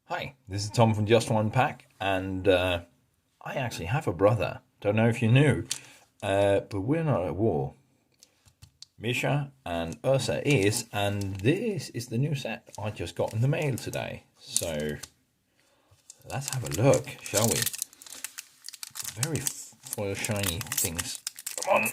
Hi, this is Tom from Just One Pack, and I actually have a brother. Don't know if you knew, but we're not at war. Misha and Ursa is, and this is the new set I just got in the mail today. So let's have a look, shall we? Very foil shiny things. Come on.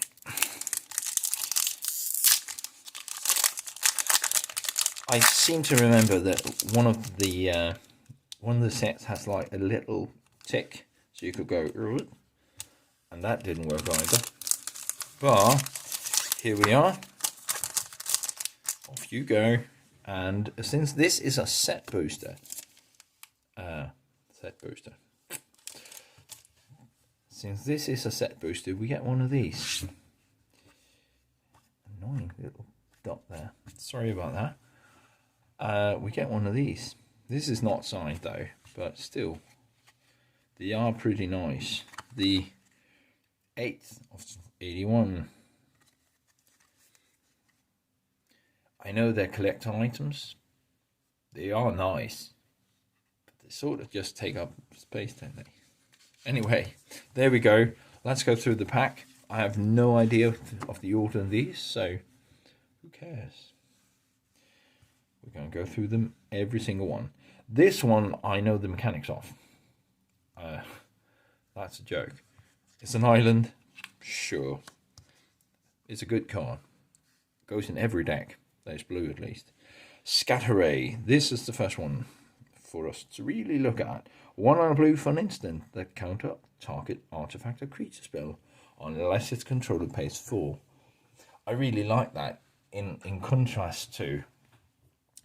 I seem to remember that one of the sets has like a little tick, so you could go, and that didn't work either. But here we are. Off you go. And since this is a set booster, since this is a set booster, we get one of these. Annoying little dot there. Sorry about that. We get one of these. This is not signed though, but still, they are pretty nice. The 8th of 81. I know they're collector items. They are nice, but they sort of just take up space, don't they? Anyway, there we go. Let's go through the pack. I have no idea of the order of these, so who cares? We're going to go through them, every single one. This one, I know the mechanics of. That's a joke. It's an island, sure. It's a good card. Goes in every deck. There's blue at least. Scatteray. This is the first one for us to really look at. 1 on a blue for an instant that counter target artifact or creature spell unless its controller pays 4. I really like that in contrast to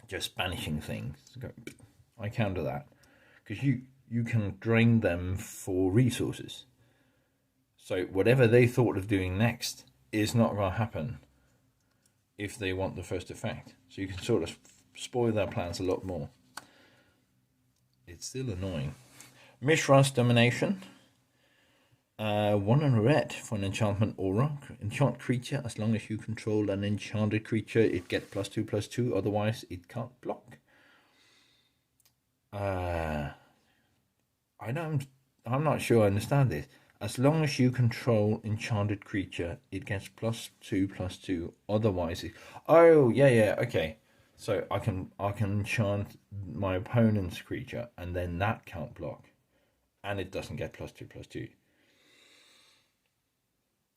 just banishing things. I counter that because you can drain them for resources. So whatever they thought of doing next is not going to happen if they want the first effect. So you can sort of spoil their plans a lot more. It's still annoying. Mishra's Domination. 1 and a red for an enchantment aura. Enchant creature, as long as you control an enchanted creature, it gets +2/+2, otherwise it can't block. I'm not sure I understand this. As long as you control enchanted creature, it gets +2/+2. Otherwise, oh yeah, okay. So I can enchant my opponent's creature, and then that can't block, and it doesn't get +2/+2.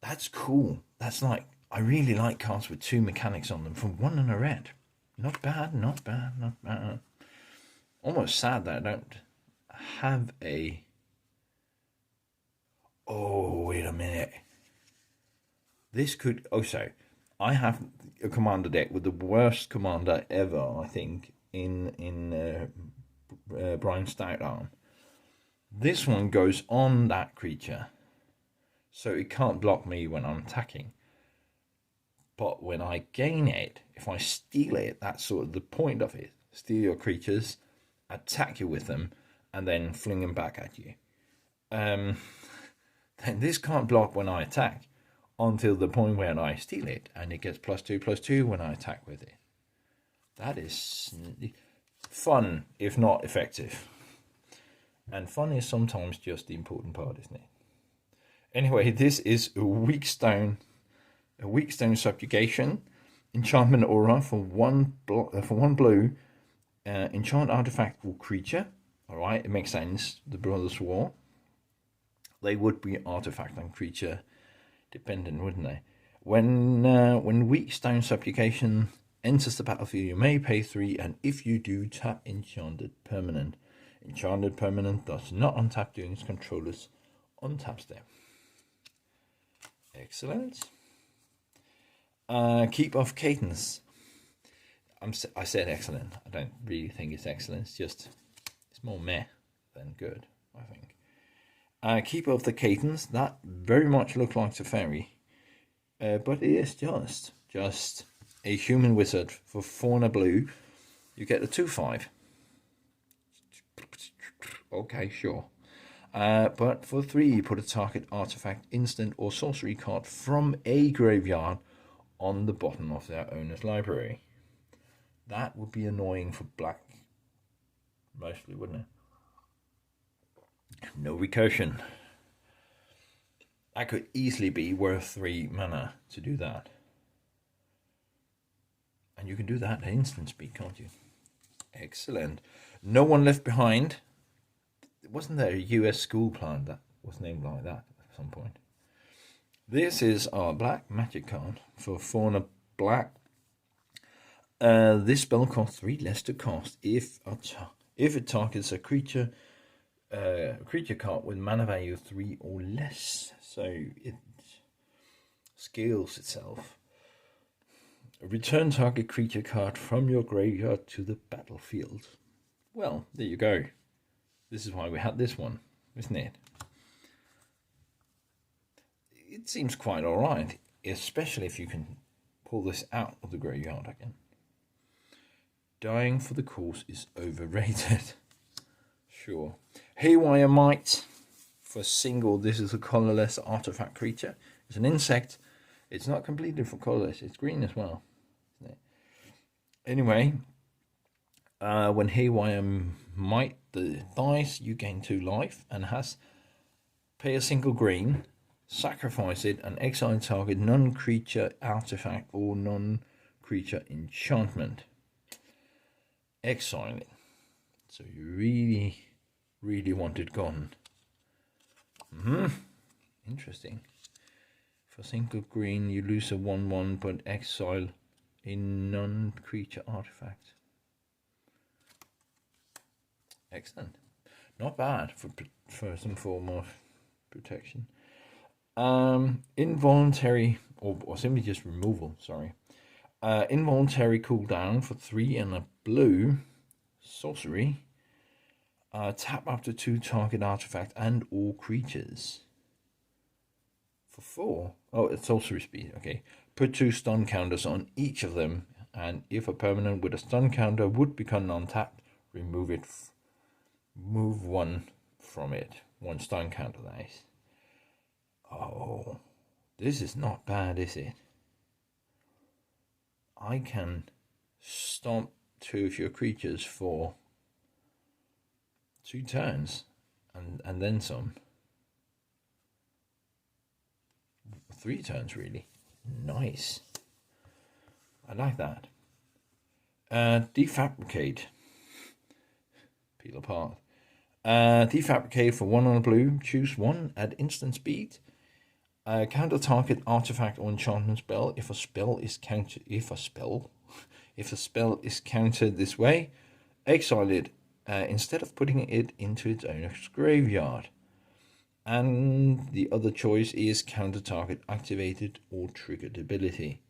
That's cool. That's like, I really like cards with 2 mechanics on them from 1 and a red. Not bad, not bad, not bad. Almost sad that I don't have a. Oh, wait a minute. This could. Oh, so I have a commander deck with the worst commander ever, I think, in Brian Stoutarm. This one goes on that creature, so it can't block me when I'm attacking. But when I gain it, if I steal it, that's sort of the point of it. Steal your creatures, attack you with them, and then fling them back at you. Then this can't block when I attack until the point where I steal it, and it gets +2/+2 when I attack with it. That is fun, if not effective. And fun is sometimes just the important part, isn't it? Anyway, this is a weak stone subjugation. Enchantment aura for one blue. Enchant artifact or creature. Alright, it makes sense. The Brothers War. They would be artifact and creature dependent, wouldn't they? When weak stone subjugation enters the battlefield, you may pay 3, and if you do, tap enchanted permanent. Enchanted permanent does not untap during its controller's untap step. Excellent. Keep of Cadence. I said excellent. I don't really think it's excellent. It's more meh than good, I think. Keeper of the Cadence, that very much looks like Teferi, but it is just a human wizard for 4 and a blue. You get a 2/5. Okay, sure. But for 3, you put a target artifact, instant, or sorcery card from a graveyard on the bottom of their owner's library. That would be annoying for black mostly, wouldn't it? No recursion. That could easily be worth 3 mana to do that. And you can do that at instant speed, can't you? Excellent. No One Left Behind. Wasn't there a US school plant that was named like that at some point? This is our black magic card for 4 and a black. This spell costs 3 less to cast if it targets a creature card with mana value 3 or less. So it scales itself. Return target creature card from your graveyard to the battlefield. Well, there you go. This is why we had this one, isn't it? It seems quite alright, especially if you can pull this out of the graveyard again. Dying for the cause is overrated. Sure. Haywire Might. For single, this is a colorless artifact creature. It's an insect. It's not completely for colorless. It's green as well. Isn't it? Anyway, when Haywire Might dies, you gain 2 life and pay a single green, sacrifice it, and exile target non-creature artifact or non-creature enchantment. Exile it. So you really want it gone. Interesting. For single green, you lose a 1/1, but exile a non-creature artifact. Excellent. Not bad for some form of protection. Involuntary, or simply just removal, sorry. Involuntary cooldown for 3 and a blue. Sorcery. Tap up to 2 target artifact and all creatures. For 4. Oh, it's sorcery speed. Okay. Put 2 stun counters on each of them, and if a permanent with a stun counter would become untapped, remove it. Move 1 from it. 1 stun counter, that is. Oh, this is not bad, is it? I can stomp 2 of your creatures for 2 turns, and then some. 3 turns, really. Nice. I like that. Defabricate. Peel apart. Defabricate for 1 on a blue. Choose 1 at instant speed. Counter target artifact or enchantment spell if a spell is countered. If a spell is countered this way, exile it instead of putting it into its owner's graveyard. And the other choice is counter target activated or triggered ability.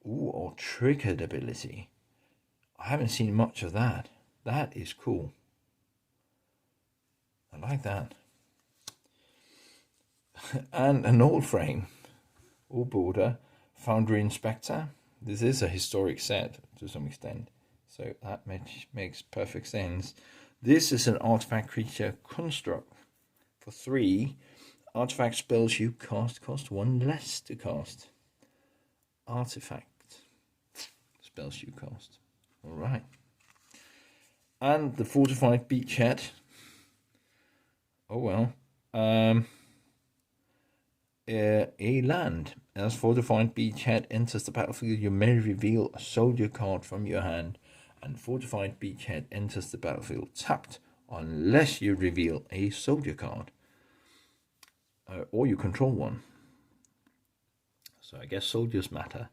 Ooh, or triggered ability. I haven't seen much of that. That is cool. I like that. And an old frame, or border, Foundry Inspector. This is a historic set to some extent, so that makes perfect sense. This is an artifact creature construct. For 3, artifact spells you cast cost 1 less to cast. Artifact spells you cast. Alright. And the Fortified Beachhead. Oh well. A land. As Fortified Beachhead enters the battlefield, you may reveal a soldier card from your hand, and Fortified Beachhead enters the battlefield tapped unless you reveal a soldier card. Or you control one. So I guess soldiers matter.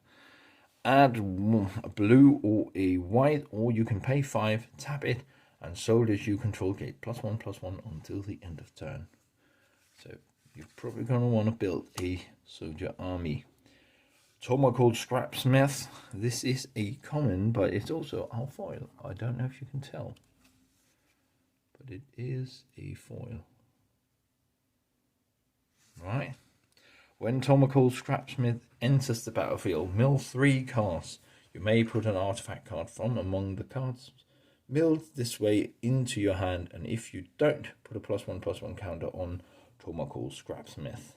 Add a blue or a white, or you can pay 5, tap it, and soldiers you control get +1/+1 until the end of turn. So you're probably going to want to build a soldier army. Tomahawk Scrapsmith. This is a common, but it's also a foil. I don't know if you can tell, but it is a foil. Right. When Tomahawk Scrapsmith enters the battlefield, mill 3 cards. You may put an artifact card from among the cards milled this way into your hand, and if you don't, put a +1/+1 counter on Tomahawk Scrapsmith.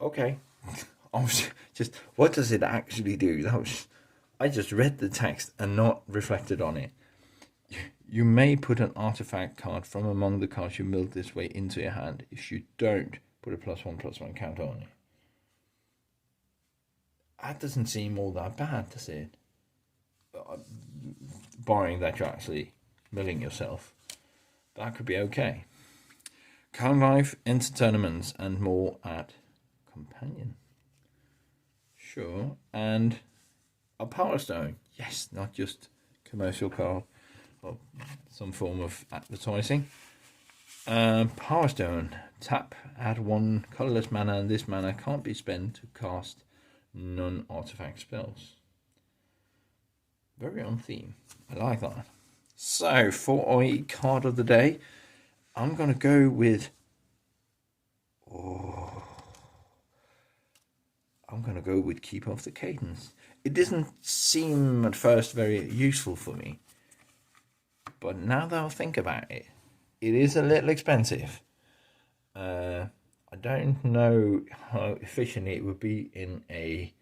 Okay. I was just, what does it actually do? I just read the text and not reflected on it. You may put an artifact card from among the cards you milled this way into your hand. If you don't, put a +1/+1 counter on it. That doesn't seem all that bad, does it? Barring that you're actually milling yourself. That could be okay. Card life, enter tournaments, and more at Companion. Sure. And a Power Stone. Yes, not just commercial card or some form of advertising. Power Stone. Tap, add 1 colorless mana, and this mana can't be spent to cast non-artifact spells. Very on theme. I like that. So, for a card of the day, I'm going to go with... I'm going to go with Keep Off the Cadence. It didn't seem at first very useful for me. But now that I think about it, it is a little expensive. I don't know how efficient it would be in a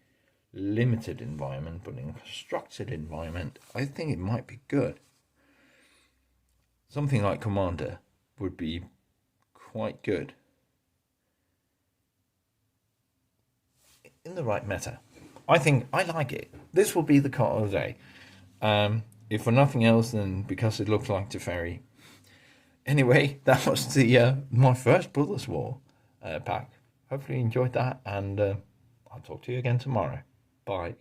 limited environment, but in a constructed environment, I think it might be good. Something like Commander would be quite good. In the right meta. I think I like it. This will be the card of the day. If for nothing else, then because it looks like Teferi. Anyway, that was the my first Brothers War pack. Hopefully you enjoyed that, and I'll talk to you again tomorrow. Bye.